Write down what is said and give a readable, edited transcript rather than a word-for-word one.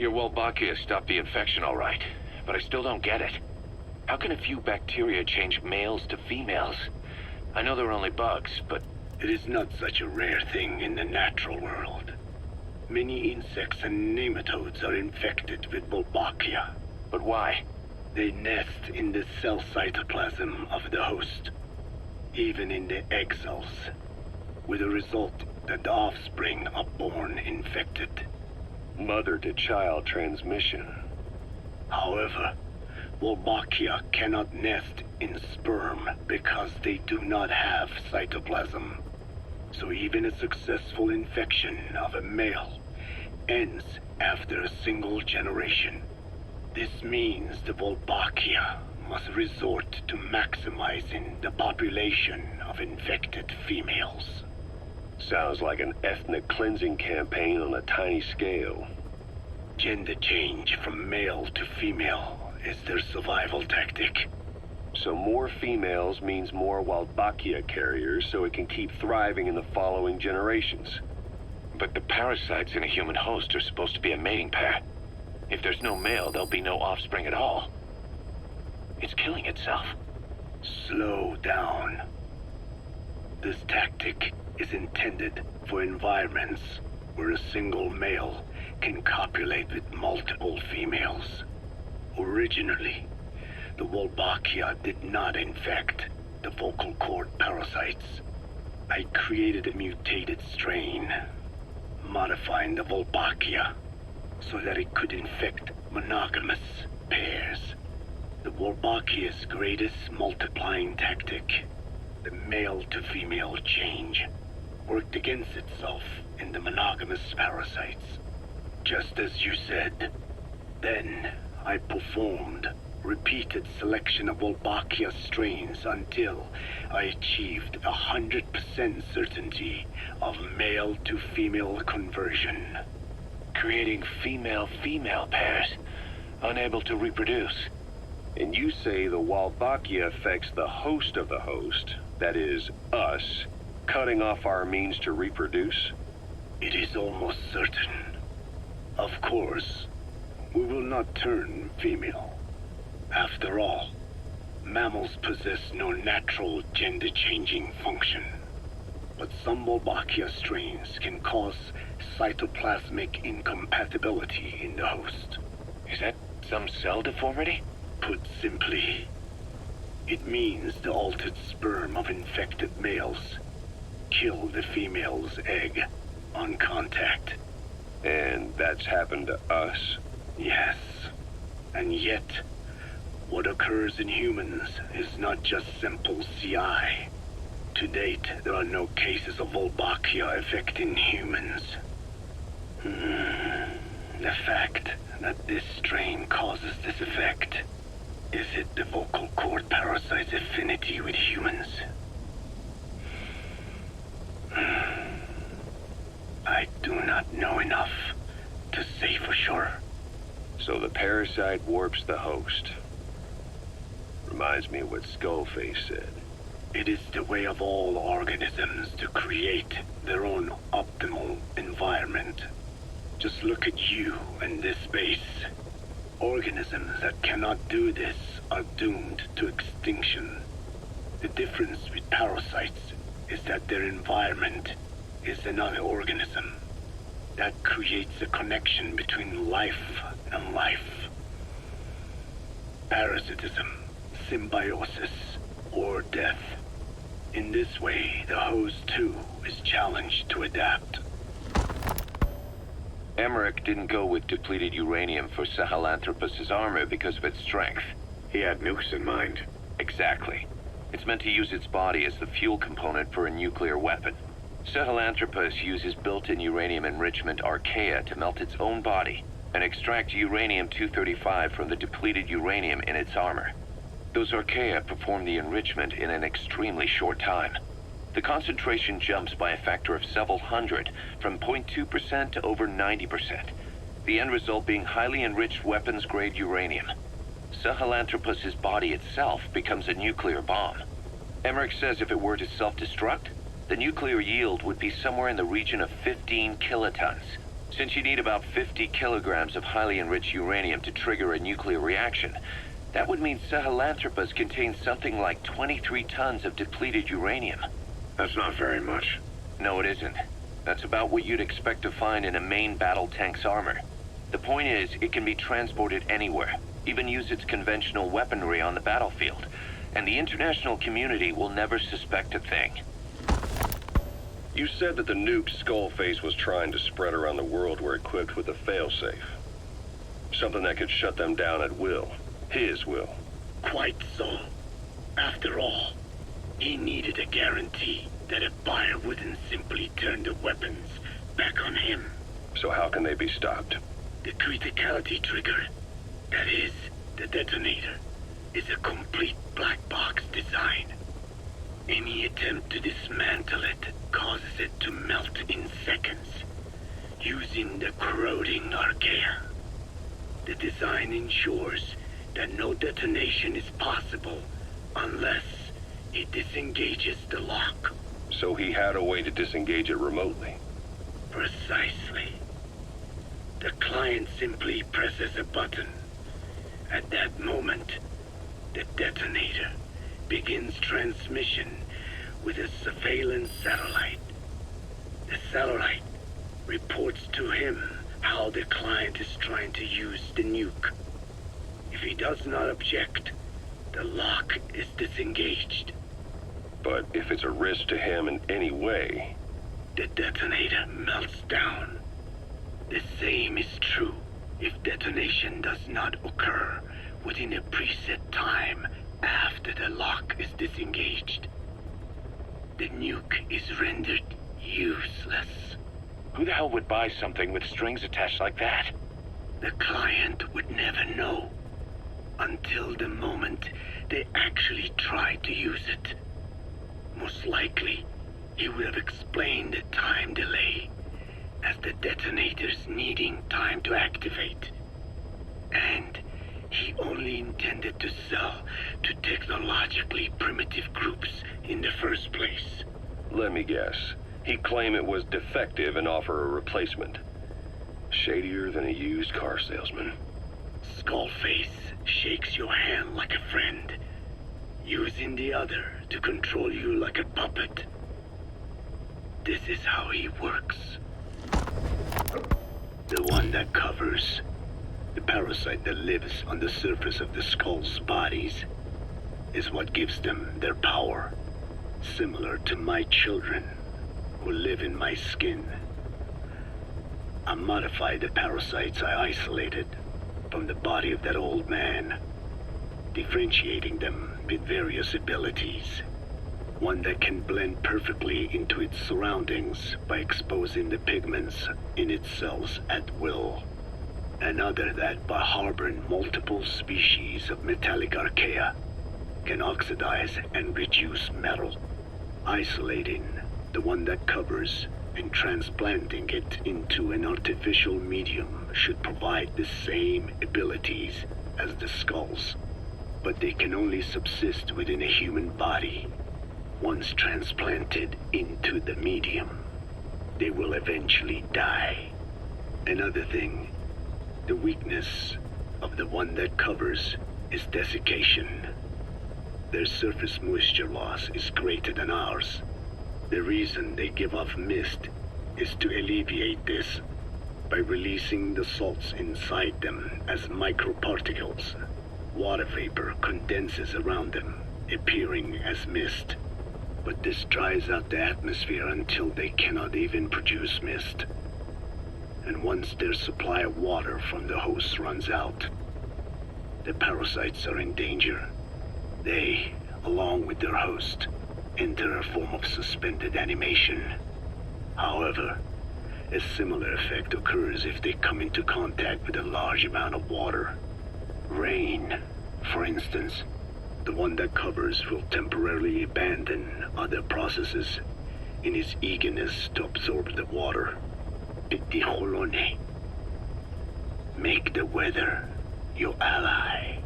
Your Wolbachia stopped the infection all right, but I still don't get it. How can a few bacteria change males to females? I know they're only bugs, but... It is not such a rare thing in the natural world. Many insects and nematodes are infected with Wolbachia. But why? They nest in the cell cytoplasm of the host, even in the egg cells, with the result that the offspring are born infected. Mother-to-child transmission. However, Wolbachia cannot nest in sperm because they do not have cytoplasm. So even a successful infection of a male ends after a single generation. This means the Wolbachia must resort to maximizing the population of infected females. Sounds like an ethnic cleansing campaign on a tiny scale. Gender change from male to female is their survival tactic. So more females means more Wolbachia carriers, so it can keep thriving in the following generations. But the parasites in a human host are supposed to be a mating pair. If there's no male, there'll be no offspring at all. It's killing itself. Slow down. This tactic is intended for environments where a single male can copulate with multiple females. Originally, the Wolbachia did not infect the vocal cord parasites. I created a mutated strain, modifying the Wolbachia so that it could infect monogamous pairs. The Wolbachia's greatest multiplying tactic, the male-to-female change, worked against itself in the monogamous parasites. Just as you said. Then I performed repeated selection of Wolbachia strains until I achieved 100% certainty of male-to-female conversion. Creating female-female pairs, unable to reproduce. And you say the Wolbachia affects the host of the host, that is, us, cutting off our means to reproduce? It is almost certain. Of course, we will not turn female. After all, mammals possess no natural gender-changing function. But some Wolbachia strains can cause cytoplasmic incompatibility in the host. Is that some cell deformity? Put simply, it means the altered sperm of infected males kill the female's egg on contact. And that's happened to us? Yes. And yet, what occurs in humans is not just simple CI. To date, there are no cases of Wolbachia affecting humans. The fact that this strain causes this effect, is it the vocal cord parasite's affinity with humans? I do not know enough to say for sure. So the parasite warps the host. Reminds me of what Skullface said. It is the way of all organisms to create their own optimal environment. Just look at you and this base. Organisms that cannot do this are doomed to extinction. The difference with parasites is that their environment is another organism. That creates a connection between life and life. Parasitism, symbiosis, or death. In this way, the host too is challenged to adapt. Emmerich didn't go with depleted uranium for Sahelanthropus's armor because of its strength. He had nukes in mind. Exactly. It's meant to use its body as the fuel component for a nuclear weapon. Sahelanthropus uses built-in uranium enrichment archaea to melt its own body and extract uranium-235 from the depleted uranium in its armor. Those archaea perform the enrichment in an extremely short time. The concentration jumps by a factor of several hundred, from 0.2% to over 90%. The end result being highly enriched weapons-grade uranium. Sahelanthropus's body itself becomes a nuclear bomb. Emmerich says if it were to self-destruct, the nuclear yield would be somewhere in the region of 15 kilotons. Since you need about 50 kilograms of highly enriched uranium to trigger a nuclear reaction, that would mean Sahelanthropus contains something like 23 tons of depleted uranium. That's not very much. No, it isn't. That's about what you'd expect to find in a main battle tank's armor. The point is, it can be transported anywhere, even use its conventional weaponry on the battlefield, and the international community will never suspect a thing. You said that the nuke Skullface was trying to spread around the world were equipped with a failsafe. Something that could shut them down at will. His will. Quite so. After all, he needed a guarantee that a buyer wouldn't simply turn the weapons back on him. So how can they be stopped? The criticality trigger, that is, the detonator, is a complete black box design. Any attempt to dismantle it causes it to melt in seconds, using the corroding archaea. The design ensures that no detonation is possible unless it disengages the lock. So he had a way to disengage it remotely. Precisely. The client simply presses a button. At that moment, the detonator begins transmission with a surveillance satellite. The satellite reports to him how the client is trying to use the nuke. If he does not object, the lock is disengaged. But if it's a risk to him in any way... The detonator melts down. The same is true if detonation does not occur within a preset time after the lock is disengaged. The nuke is rendered useless. Who the hell would buy something with strings attached like that? The client would never know until the moment they actually try to use it. Most likely, he would have explained the time delay as the detonators needing time to activate. And he only intended to sell to technologically primitive groups in the first place. Let me guess. He'd claim it was defective and offer a replacement. Shadier than a used car salesman. Skullface shakes your hand like a friend, using the other to control you like a puppet. This is how he works. The one that covers, the parasite that lives on the surface of the skull's bodies, is what gives them their power, similar to my children who live in my skin. I modified the parasites I isolated from the body of that old man, differentiating them with various abilities. One that can blend perfectly into its surroundings by exposing the pigments in its cells at will. Another that, by harboring multiple species of metallic archaea, can oxidize and reduce metal. Isolating the one that covers and transplanting it into an artificial medium should provide the same abilities as the skulls, but they can only subsist within a human body. Once transplanted into the medium, they will eventually die. Another thing, the weakness of the one that covers is desiccation. Their surface moisture loss is greater than ours. The reason they give off mist is to alleviate this by releasing the salts inside them as microparticles. Water vapor condenses around them, appearing as mist. But this dries out the atmosphere until they cannot even produce mist. And once their supply of water from the host runs out, the parasites are in danger. They, along with their host, enter a form of suspended animation. However, a similar effect occurs if they come into contact with a large amount of water. Rain, for instance. The one that covers will temporarily abandon other processes in his eagerness to absorb the water. Pitijolone. Make the weather your ally.